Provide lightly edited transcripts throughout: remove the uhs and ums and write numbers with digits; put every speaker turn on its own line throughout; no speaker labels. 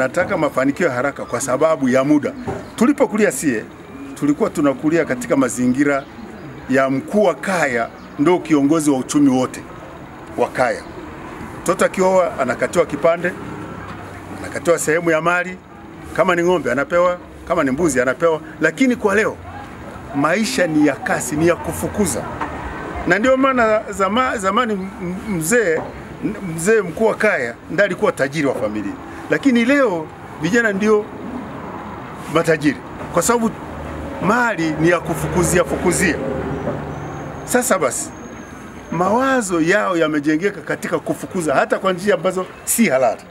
Nataka mafanikio ya haraka kwa sababu ya muda. Tulipokulia sie, tulikuwa tunakulia katika mazingira ya mkuu wa kaya ndio kiongozi wa uchumi wote wa kaya. Mtoto akioa anakatiwa kipande, anakatiwa sehemu ya mali, kama ni ng'ombe anapewa, kama ni mbuzi anapewa. Lakini kwa leo maisha ni ya kasi, ni ya kufukuza. Na ndio maana zamani mzee mkuu wa kaya ndiye alikuwa tajiri wa familia. Lakini leo vijana ndio matajiri kwa sababu mali ni ya kufukuzia. Sasa basi mawazo yao yamejengeka katika kufukuza hata kwa njia ambazo si halali.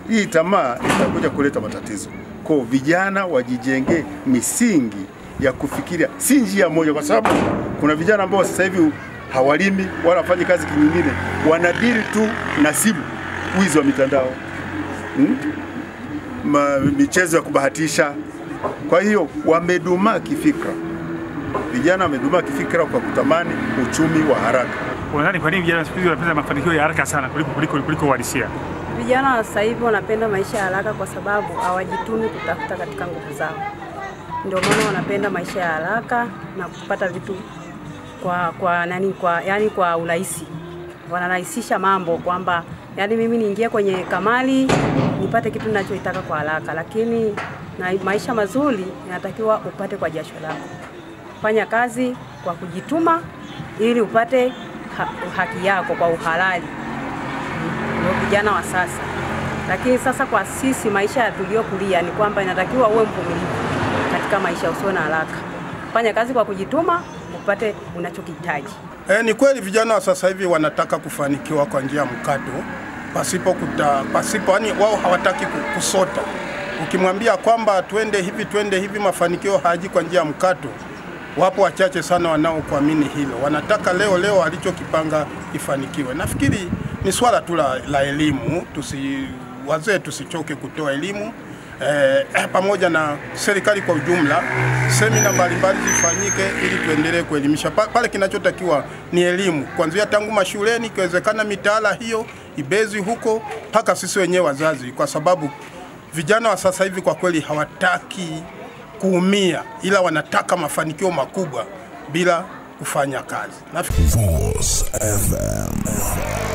Hii tamaa itakuja kuleta matatizo. Kwa vijana wajijenge misingi ya kufikiria, si njia moja, kwa sababu kuna vijana ambao sasa hivi hawalimi wala wafanye kazi kinyingine, wanadili tu na simu, wizi wa mitandao, michezo ya kubahatisha. Kwa hiyo wamedumaa kifikra. Vijana wamedumaa kifikra kwa kutamani uchumi wa haraka.
Unadhani kwa nini vijana siku hizi wanapenda mafanikio ya haraka sana kuliko uhalisia?
Vijana sasa hivi wanapenda maisha ya haraka kwa sababu hawajitumi kutafuta katika nguvu zao. Ndio maana wanapenda maisha ya haraka na kupata vitu kwa urahisi. Wanarahisisha mambo kwamba mimi niingie kwenye kamali nipate kitu ninachotaka kwa haraka, lakini na maisha mazuri yanatakiwa upate kwa jasho lako. Fanya kazi kwa kujituma ili upate haki yako kwa uhalali. Ndio vijana wa sasa. Lakini sasa kwa sisi maisha tuliokulia ni kwamba inatakiwa uwe mvumilivu katika maisha, usio na haraka. Fanya kazi kwa kujituma upate unachokihitaji.
Ni kweli vijana wa sasa hivi wanataka kufanikiwa kwa njia ya mkato pasipo yani wao hawataki kusota. Ukimwambia kwamba twende hivi mafanikio haji kwa njia ya mkato, wapo wachache sana wanaokuamini hilo. Wanataka leo alichokipanga kifanikiwe. Nafikiri ni swala tu la elimu, wazee tusichoke kutoa elimu. Pamoja na serikali kwa ujumla, semina mbalimbali zifanyike ili tuendelee kuelimisha. Pale kinachotakiwa ni elimu, kuanzia tangu mashuleni, ikiwezekana mitaala hiyo ibezi huko mpaka sisi wenyewe wazazi, kwa sababu vijana wa sasa hivi kwa kweli hawataki kuumia, ila wanataka mafanikio makubwa bila kufanya kazi.
Voice FM.